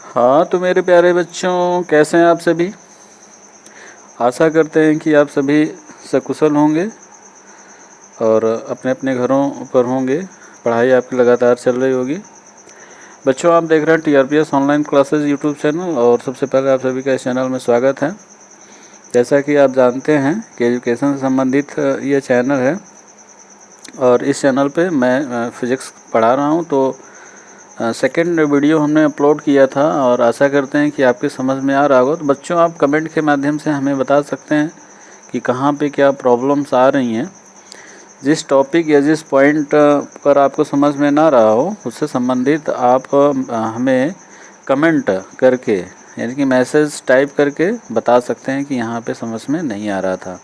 हाँ, तो मेरे प्यारे बच्चों, कैसे हैं आप सभी। आशा करते हैं कि आप सभी सकुशल होंगे और अपने अपने घरों पर होंगे। पढ़ाई आपकी लगातार चल रही होगी। बच्चों, आप देख रहे हैं TRPS online classes YouTube channel, और सबसे पहले आप सभी का इस चैनल में स्वागत है। जैसा कि आप जानते हैं कि एजुकेशन से संबंधित ये चैनल है, और इस चैनल पे मैं फिज़िक्स पढ़ा रहा हूँ। तो सेकंड वीडियो हमने अपलोड किया था, और आशा करते हैं कि आपके समझ में आ रहा होगा। तो बच्चों, आप कमेंट के माध्यम से हमें बता सकते हैं कि कहाँ पे क्या प्रॉब्लम्स आ रही हैं। जिस टॉपिक या जिस पॉइंट पर आपको समझ में ना रहा हो, उससे संबंधित आप हमें कमेंट करके, यानी कि मैसेज टाइप करके बता सकते हैं कि यहाँ पे समझ में नहीं आ रहा था,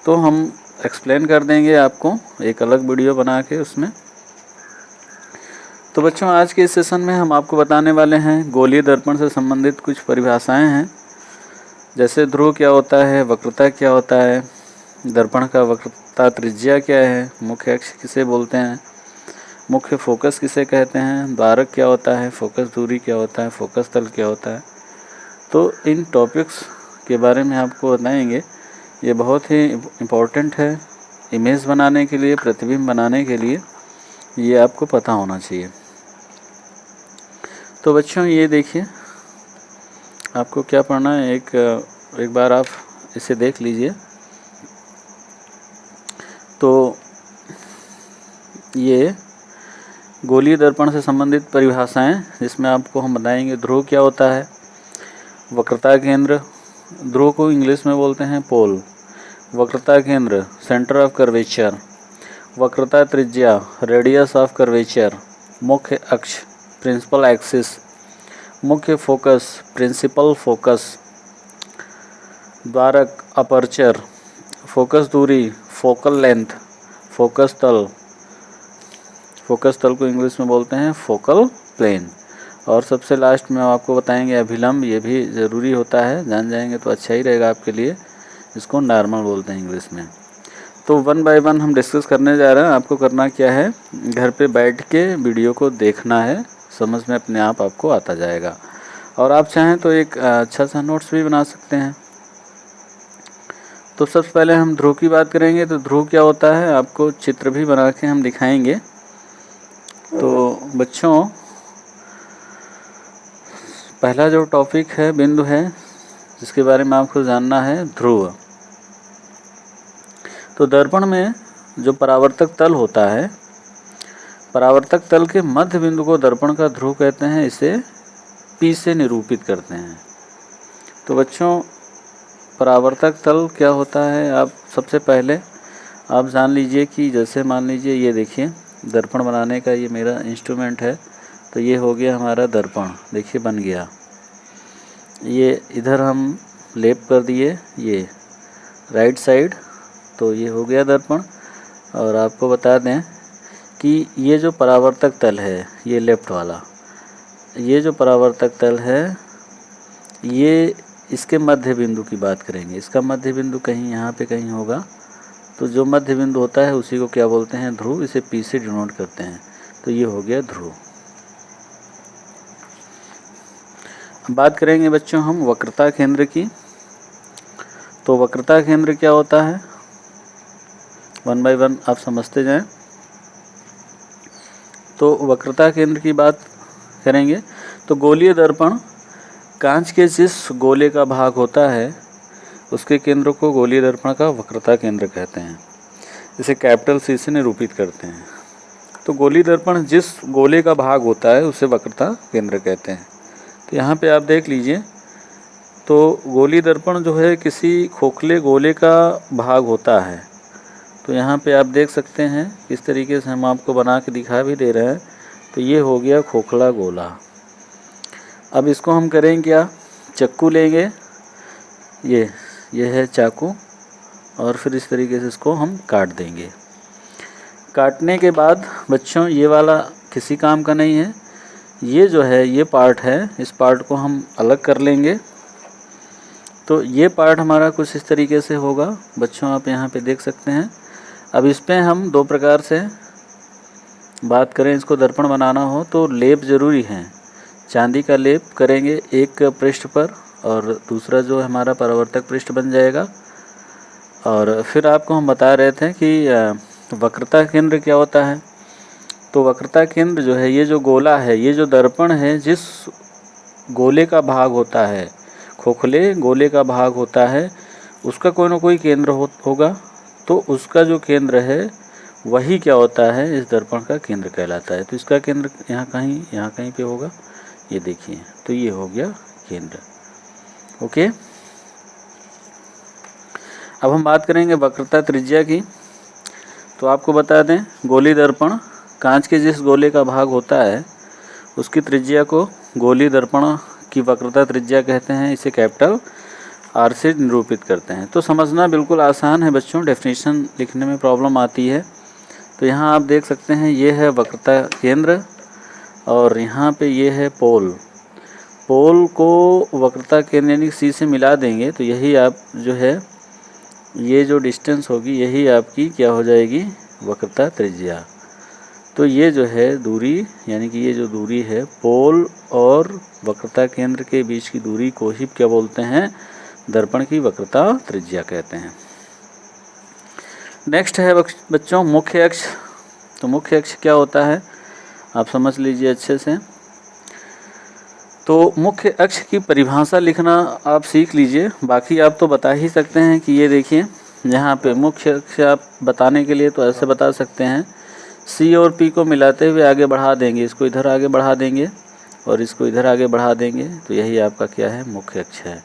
तो हम एक्सप्लेन कर देंगे आपको एक अलग वीडियो बना के उसमें। तो बच्चों, आज के इस सेशन में हम आपको बताने वाले हैं गोलीय दर्पण से संबंधित कुछ परिभाषाएं हैं। जैसे ध्रुव क्या होता है, वक्रता क्या होता है, दर्पण का वक्रता त्रिज्या क्या है, मुख्य अक्ष किसे बोलते हैं, मुख्य फोकस किसे कहते हैं, द्वारक क्या होता है, फोकस दूरी क्या होता है, फोकस तल क्या होता है। तो इन टॉपिक्स के बारे में आपको बताएंगे। ये बहुत ही इम्पोर्टेंट है इमेज बनाने के लिए, प्रतिबिंब बनाने के लिए। ये आपको पता होना चाहिए। तो बच्चों, ये देखिए, आपको क्या पढ़ना है, एक बार आप इसे देख लीजिए। तो ये गोलीय दर्पण से संबंधित परिभाषाएं, जिसमें आपको हम बताएंगे ध्रुव क्या होता है, वक्रता केंद्र, ध्रुव को इंग्लिश में बोलते हैं पोल, वक्रता केंद्र सेंटर ऑफ कर्वेचर, वक्रता त्रिज्या रेडियस ऑफ कर्वेचर, मुख्य अक्ष प्रिंसिपल एक्सिस, मुख्य फोकस प्रिंसिपल फोकस, द्वारक अपर्चर, फोकस दूरी फोकल लेंथ, फोकस तल को इंग्लिश में बोलते हैं फोकल प्लेन, और सबसे लास्ट में आपको बताएंगे अभिलंब। ये भी ज़रूरी होता है, जान जाएंगे तो अच्छा ही रहेगा आपके लिए। इसको नॉर्मल बोलते हैं इंग्लिश में। तो वन बाय वन हम डिस्कस करने जा रहे हैं। आपको करना क्या है, घर पे बैठ के वीडियो को देखना है, समझ में अपने आप आपको आता जाएगा। और आप चाहें तो एक अच्छा सा नोट्स भी बना सकते हैं। तो सबसे पहले हम ध्रुव की बात करेंगे। तो ध्रुव क्या होता है, आपको चित्र भी बना के हम दिखाएंगे। तो बच्चों, पहला जो टॉपिक है, बिंदु है, जिसके बारे में आपको जानना है, ध्रुव। तो दर्पण में जो परावर्तक तल होता है, परावर्तक तल के मध्य बिंदु को दर्पण का ध्रुव कहते हैं। इसे P से निरूपित करते हैं। तो बच्चों, परावर्तक तल क्या होता है, आप सबसे पहले आप जान लीजिए कि जैसे मान लीजिए ये देखिए, दर्पण बनाने का ये मेरा इंस्ट्रूमेंट है। तो ये हो गया हमारा दर्पण, देखिए बन गया। ये इधर हम लेप कर दिए, ये राइट साइड, तो ये हो गया दर्पण। और आपको बता दें कि ये जो परावर्तक तल है, ये लेफ्ट वाला, ये जो परावर्तक तल है, ये इसके मध्य बिंदु की बात करेंगे। इसका मध्य बिंदु कहीं यहाँ पे कहीं होगा। तो जो मध्य बिंदु होता है उसी को क्या बोलते हैं, ध्रुव। इसे P से डिनोट करते हैं। तो ये हो गया ध्रुव। बात करेंगे बच्चों हम वक्रता केंद्र की। तो वक्रता केंद्र क्या होता है, वन बाय वन आप समझते जाएं। तो वक्रता केंद्र की बात करेंगे। तो गोलीय दर्पण कांच के जिस गोले का भाग होता है, उसके केंद्र को गोलीय दर्पण का वक्रता केंद्र कहते हैं। इसे कैपिटल C से निरूपित करते हैं। तो गोलीय दर्पण जिस गोले का भाग होता है, उसे वक्रता केंद्र कहते हैं। तो यहाँ पे आप देख लीजिए, तो गोलीय दर्पण जो है किसी खोखले गोले का भाग होता है। तो यहाँ पे आप देख सकते हैं, इस तरीके से हम आपको बना के दिखा भी दे रहे हैं। तो ये हो गया खोखला गोला। अब इसको हम करेंगे क्या, चाकू लेंगे, ये है चाकू, और फिर इस तरीके से इसको हम काट देंगे। काटने के बाद बच्चों, ये वाला किसी काम का नहीं है। ये जो है, ये पार्ट है, इस पार्ट को हम अलग कर लेंगे। तो ये पार्ट हमारा कुछ इस तरीके से होगा। बच्चों, आप यहाँ पे देख सकते हैं। अब इस पर हम दो प्रकार से बात करें, इसको दर्पण बनाना हो तो लेप ज़रूरी है। चांदी का लेप करेंगे एक पृष्ठ पर और दूसरा जो हमारा परावर्तक पृष्ठ बन जाएगा। और फिर आपको हम बता रहे थे कि वक्रता केंद्र क्या होता है। तो वक्रता केंद्र जो है, ये जो गोला है, ये जो दर्पण है, जिस गोले का भाग होता है, खोखले गोले का भाग होता है, उसका कोई ना कोई केंद्र होगा। तो उसका जो केंद्र है वही क्या होता है, इस दर्पण का केंद्र कहलाता है। तो इसका केंद्र यहाँ कहीं पे होगा, ये देखिए। तो ये हो गया केंद्र। ओके, अब हम बात करेंगे वक्रता त्रिज्या की। तो आपको बता दें, गोली दर्पण कांच के जिस गोले का भाग होता है उसकी त्रिज्या को गोली दर्पण की वक्रता त्रिज्या कहते हैं। इसे कैपिटल आर से निरूपित करते हैं। तो समझना बिल्कुल आसान है बच्चों, डेफिनेशन लिखने में प्रॉब्लम आती है। तो यहाँ आप देख सकते हैं, ये है वक्रता केंद्र और यहाँ पे ये है पोल। पोल को वक्रता केंद्र यानी सी से मिला देंगे तो यही आप जो है, ये जो डिस्टेंस होगी यही आपकी क्या हो जाएगी, वक्रता त्रिज्या। तो ये जो है दूरी, यानी कि ये जो दूरी है पोल और वक्रता केंद्र के बीच की दूरी को ही क्या बोलते हैं, दर्पण की वक्रता त्रिज्या कहते हैं। नेक्स्ट है बच्चों मुख्य अक्ष। तो मुख्य अक्ष क्या होता है आप समझ लीजिए अच्छे से। तो मुख्य अक्ष की परिभाषा लिखना आप सीख लीजिए, बाकी आप तो बता ही सकते हैं कि ये देखिए यहाँ पे मुख्य अक्ष आप बताने के लिए तो ऐसे बता सकते हैं, सी और पी को मिलाते हुए आगे बढ़ा देंगे, इसको इधर आगे बढ़ा देंगे और इसको इधर आगे बढ़ा देंगे, तो यही आपका क्या है, मुख्य अक्ष है।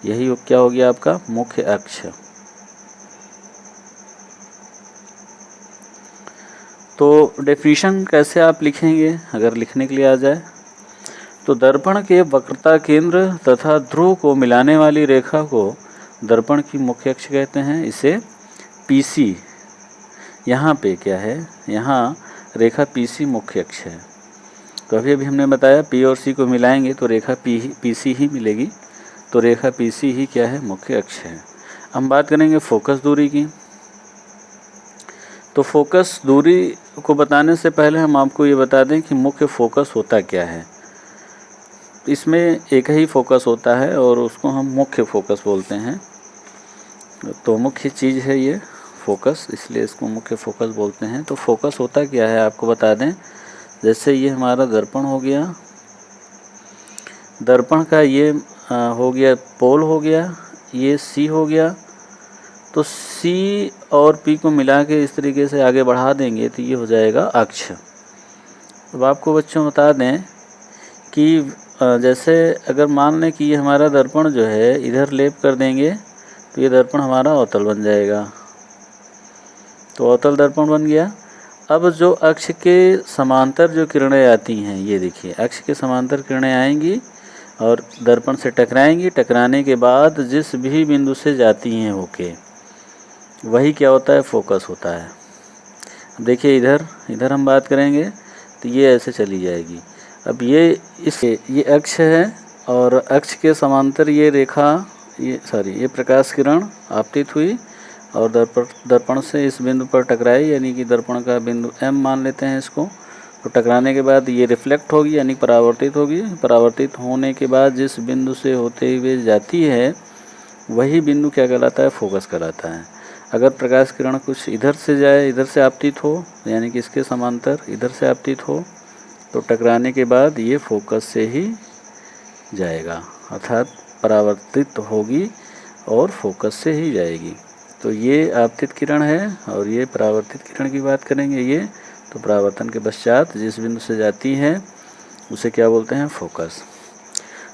यही क्या हो गया आपका मुख्य अक्ष। तो डेफिनेशन कैसे आप लिखेंगे, अगर लिखने के लिए आ जाए तो दर्पण के वक्रता केंद्र तथा ध्रुव को मिलाने वाली रेखा को दर्पण की मुख्य अक्ष कहते हैं। इसे पीसी, यहाँ पे क्या है, यहाँ रेखा पीसी मुख्य अक्ष है। तो अभी हमने बताया पी और सी को मिलाएंगे तो रेखा पीसी ही मिलेगी। तो रेखा पीसी ही क्या है, मुख्य अक्ष है। हम बात करेंगे फोकस दूरी की। तो फोकस दूरी को बताने से पहले हम आपको ये बता दें कि मुख्य फोकस होता क्या है। इसमें एक ही फोकस होता है और उसको हम मुख्य फोकस बोलते हैं। तो मुख्य चीज़ है ये फोकस, इसलिए इसको मुख्य फोकस बोलते हैं। तो फोकस होता क्या है आपको बता दें, जैसे ये हमारा दर्पण हो गया, दर्पण का ये हो गया पोल हो गया, ये सी हो गया। तो सी और पी को मिला के इस तरीके से आगे बढ़ा देंगे तो ये हो जाएगा अक्ष। अब आपको बच्चों बता दें कि जैसे अगर मान लें कि ये हमारा दर्पण जो है इधर लेप कर देंगे तो ये दर्पण हमारा अवतल बन जाएगा। तो अवतल दर्पण बन गया। अब जो अक्ष के समांतर जो किरणें आती हैं, ये देखिए अक्ष के समांतर किरणें आएंगी और दर्पण से टकराएंगी। टकराने के बाद जिस भी बिंदु से जाती हैं होके, वही क्या होता है, फोकस होता है। अब देखिए इधर हम बात करेंगे तो ये ऐसे चली जाएगी। अब ये अक्ष है और अक्ष के समांतर ये रेखा, ये प्रकाश किरण आपतित हुई और दर्पण से इस बिंदु पर टकराई, यानी कि दर्पण का बिंदु M मान लेते हैं इसको। तो टकराने के बाद ये रिफ्लेक्ट होगी यानी परावर्तित होगी। परावर्तित होने के बाद जिस बिंदु से होते हुए जाती है वही बिंदु क्या कहलाता है, फोकस कहलाता है। अगर प्रकाश किरण कुछ इधर से जाए, इधर से आपतित हो, यानी कि इसके समांतर इधर से आपतित हो, तो टकराने के बाद ये फोकस से ही जाएगा, अर्थात परावर्तित होगी और फोकस से ही जाएगी। तो ये आपतित किरण है और ये परावर्तित किरण की बात करेंगे ये। तो परावर्तन के पश्चात जिस बिंदु से जाती है उसे क्या बोलते हैं, फोकस।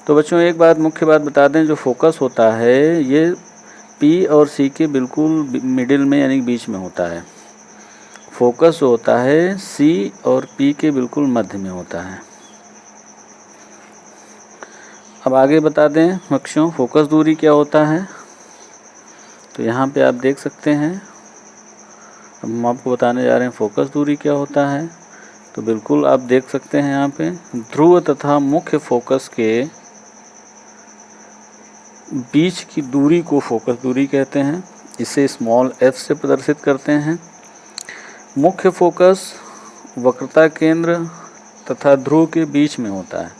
तो बच्चों एक बात, मुख्य बात बता दें, जो फोकस होता है ये पी और सी के बिल्कुल मिडिल में यानी बीच में होता है। फोकस होता है सी और पी के बिल्कुल मध्य में होता है। अब आगे बता दें बच्चों फोकस दूरी क्या होता है। तो यहाँ पे आप देख सकते हैं, अब हम आपको बताने जा रहे हैं फोकस दूरी क्या होता है। तो बिल्कुल आप देख सकते हैं यहाँ पे ध्रुव तथा मुख्य फोकस के बीच की दूरी को फोकस दूरी कहते हैं। इसे स्मॉल f से प्रदर्शित करते हैं। मुख्य फोकस वक्रता केंद्र तथा ध्रुव के बीच में होता है,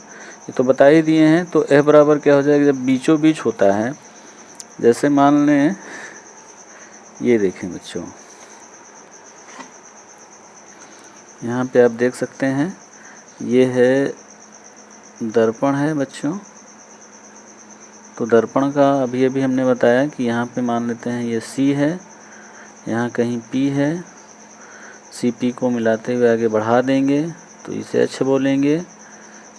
ये तो बता ही दिए हैं। तो F बराबर क्या हो जाएगा, जब बीचों बीच होता है, जैसे मान लें ये देखें बच्चों, यहाँ पे आप देख सकते हैं ये है दर्पण है बच्चों। तो दर्पण का अभी अभी हमने बताया कि यहाँ पे मान लेते हैं ये C है, यहाँ कहीं P है, CP को मिलाते हुए आगे बढ़ा देंगे तो इसे H बोलेंगे,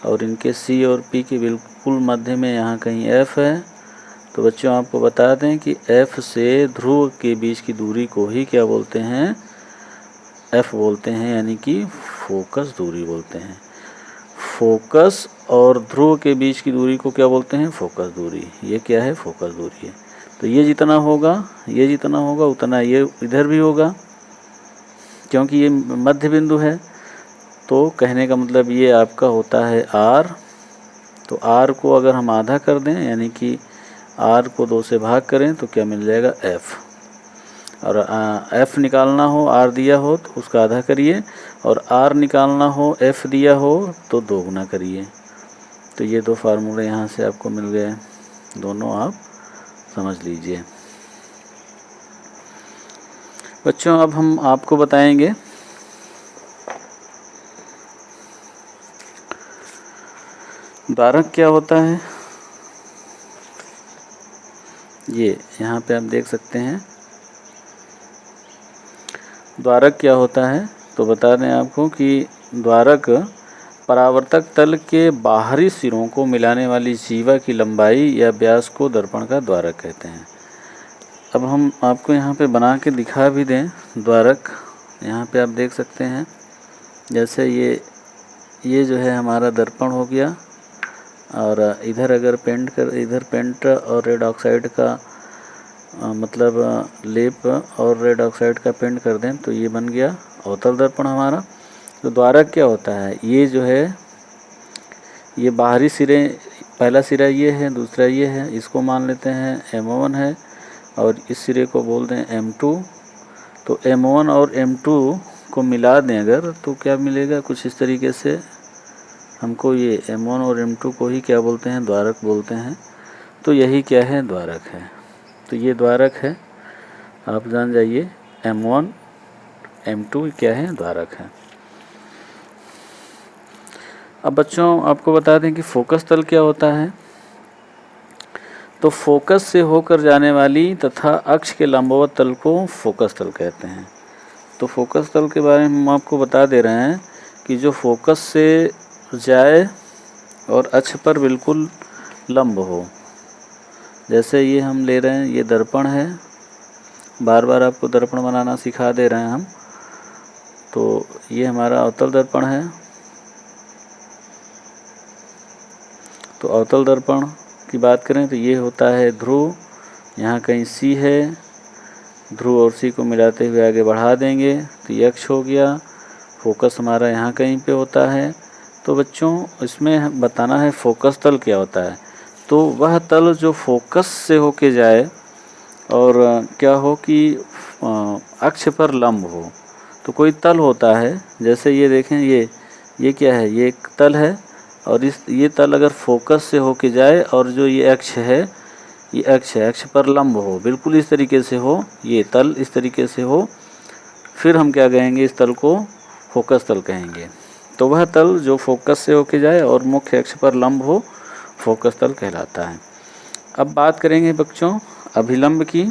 और इनके C और P के बिल्कुल मध्य में यहाँ कहीं F है। तो बच्चों आपको बता दें कि F से ध्रुव के बीच की दूरी को ही क्या बोलते हैं, F बोलते हैं, यानी कि फोकस दूरी बोलते हैं। फोकस और ध्रुव के बीच की दूरी को क्या बोलते हैं, फोकस दूरी। ये क्या है, फोकस दूरी है। तो ये जितना होगा उतना ये इधर भी होगा, क्योंकि ये मध्य बिंदु है। तो कहने का मतलब ये आपका होता है R। तो R को अगर हम आधा कर दें, यानी कि R को 2 से भाग करें तो क्या मिल जाएगा, F। और F निकालना हो, R दिया हो तो उसका आधा करिए, और R निकालना हो, F दिया हो तो 2 गुना करिए। तो ये 2 फार्मूले यहाँ से आपको मिल गए, दोनों आप समझ लीजिए। बच्चों अब हम आपको बताएंगे द्वारक क्या होता है। ये यहाँ पे आप देख सकते हैं द्वारक क्या होता है। तो बता दें आपको कि द्वारक परावर्तक तल के बाहरी सिरों को मिलाने वाली जीवा की लंबाई या व्यास को दर्पण का द्वारक कहते हैं। अब हम आपको यहाँ पे बना के दिखा भी दें द्वारक। यहाँ पे आप देख सकते हैं, जैसे ये जो है हमारा दर्पण हो गया, और इधर अगर इधर पेंट और रेड ऑक्साइड का मतलब लेप और रेड ऑक्साइड का पेंट कर दें तो ये बन गया अवतल दर्पण हमारा। तो द्वारक क्या होता है, ये जो है ये बाहरी सिरे, पहला सिरा ये है, दूसरा ये है, इसको मान लेते हैं M1 है, और इस सिरे को बोल दें M2। तो M1 और M2 को मिला दें अगर तो क्या मिलेगा, कुछ इस तरीके से हमको ये M1 और M2 को ही क्या बोलते हैं, द्वारक बोलते हैं। तो यही क्या है, द्वारक है। तो ये द्वारक है, आप जान जाइए M1 M2 क्या है, द्वारक है। अब बच्चों आपको बता दें कि फोकस तल क्या होता है। तो फोकस से होकर जाने वाली तथा अक्ष के लंबवत तल को फोकस तल कहते हैं। तो फोकस तल के बारे में हम आपको बता दे रहे हैं कि जो फोकस से जाए और अक्ष पर बिल्कुल लंब हो। जैसे ये हम ले रहे हैं, ये दर्पण है, बार बार आपको दर्पण बनाना सिखा दे रहे हैं हम। तो ये हमारा अवतल दर्पण है। तो अवतल दर्पण की बात करें तो ये होता है ध्रुव, यहाँ कहीं C है, ध्रुव और C को मिलाते हुए आगे बढ़ा देंगे तो ये अक्ष हो गया। फोकस हमारा यहाँ कहीं पे होता है। तो बच्चों इसमें बताना है फोकस तल क्या होता है। तो वह तल जो फोकस से होके जाए और क्या हो कि अक्ष पर लंब हो। तो कोई तल होता है, जैसे ये देखें, ये क्या है, ये एक तल है, और ये तल अगर फोकस से होके जाए और जो ये अक्ष है, ये अक्ष है, अक्ष पर लंब हो, बिल्कुल इस तरीके से हो, ये तल इस तरीके से हो, फिर हम क्या कहेंगे, इस तल को फोकस तल कहेंगे। तो वह तल जो फोकस से होके जाए और मुख्य अक्ष पर लंब हो, फोकस तल कहलाता है। अब बात करेंगे बच्चों अभिलंब की।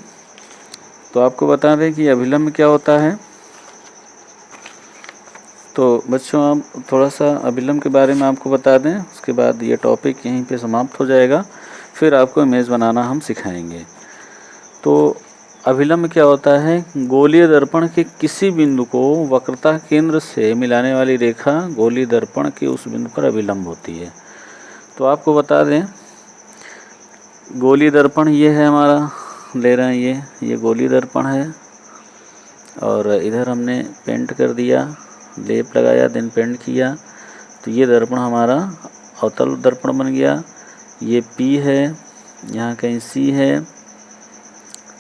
तो आपको बता दें कि अभिलंब क्या होता है। तो बच्चों आप थोड़ा सा अभिलंब के बारे में आपको बता दें, उसके बाद ये टॉपिक यहीं पे समाप्त हो जाएगा, फिर आपको इमेज बनाना हम सिखाएंगे। तो अभिलंब क्या होता है, गोलीय दर्पण के किसी बिंदु को वक्रता केंद्र से मिलाने वाली रेखा गोलीय दर्पण के उस बिंदु पर अभिलंब होती है। तो आपको बता दें गोलीय दर्पण ये है हमारा, ले रहे हैं ये गोलीय दर्पण है, और इधर हमने पेंट कर दिया, लेप लगाया, देन पेंट किया, तो ये दर्पण हमारा अवतल दर्पण बन गया। ये P है, यहाँ कहीं C है,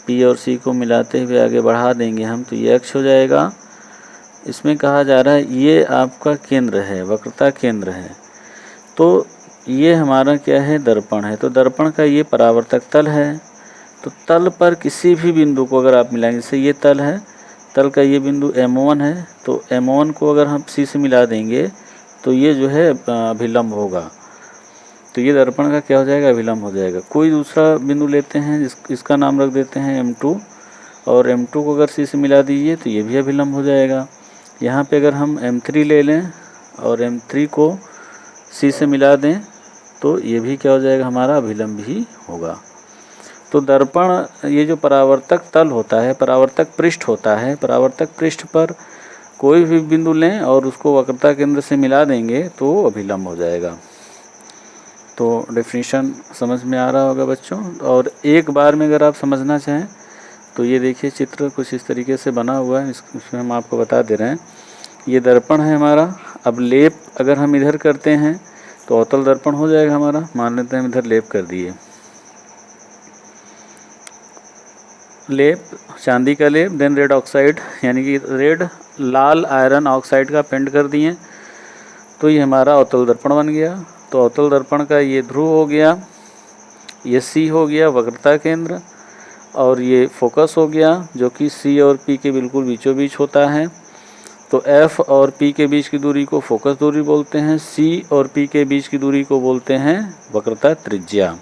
P और C को मिलाते हुए आगे बढ़ा देंगे हम तो ये अक्ष हो जाएगा। इसमें कहा जा रहा है ये आपका केंद्र है, वक्रता केंद्र है। तो ये हमारा क्या है, दर्पण है। तो दर्पण का ये परावर्तक तल है। तो तल पर किसी भी बिंदु को अगर आप मिलाएंगे, जैसे ये तल है, तल का ये बिंदु M1 है, तो M1 को अगर हम C से मिला देंगे तो ये जो है अभिलंब होगा। तो ये दर्पण का क्या हो जाएगा, अभिलंब हो जाएगा। कोई दूसरा बिंदु लेते हैं, इसका नाम रख देते हैं M2, और M2 को अगर C से मिला दीजिए तो ये भी अभिलंब हो जाएगा। यहाँ पे अगर हम M3 ले लें और M3 को C से मिला दें तो ये भी क्या हो जाएगा, हमारा अभिलंब ही होगा। तो दर्पण ये जो परावर्तक तल होता है, परावर्तक पृष्ठ होता है, परावर्तक पृष्ठ पर कोई भी बिंदु लें और उसको वक्रता केंद्र से मिला देंगे तो अभिलंब हो जाएगा। तो डेफिनेशन समझ में आ रहा होगा बच्चों। और एक बार में अगर आप समझना चाहें तो ये देखिए चित्र कुछ इस तरीके से बना हुआ है, इसमें हम आपको बता दे रहे हैं। ये दर्पण है हमारा। अब लेप अगर हम इधर करते हैं तो अवतल दर्पण हो जाएगा हमारा। मान लेते हैं हम इधर लेप कर दिए, लेप चांदी का लेप, देन रेड ऑक्साइड यानी कि रेड लाल आयरन ऑक्साइड का पेंट कर दिए, तो ये हमारा अवतल दर्पण बन गया। तो अवतल दर्पण का ये ध्रुव हो गया, ये सी हो गया वक्रता केंद्र, और ये फोकस हो गया जो कि सी और पी के बिल्कुल बीचों बीच होता है। तो एफ और पी के बीच की दूरी को फोकस दूरी बोलते हैं, सी और पी के बीच की दूरी को बोलते हैं वक्रता त्रिज्या।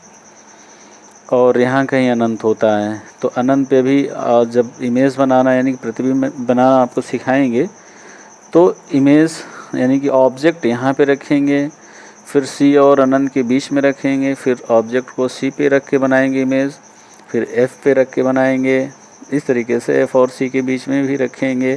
और यहाँ कहीं अनंत होता है। तो अनंत पे भी जब इमेज बनाना यानी कि प्रतिबिंब बनाना आपको सिखाएंगे तो इमेज यानी कि ऑब्जेक्ट यहाँ पे रखेंगे, फिर सी और अनंत के बीच में रखेंगे, फिर ऑब्जेक्ट को सी पे रख के बनाएंगे इमेज, फिर एफ पे रख के बनाएंगे। इस तरीके से एफ और सी के बीच में भी रखेंगे।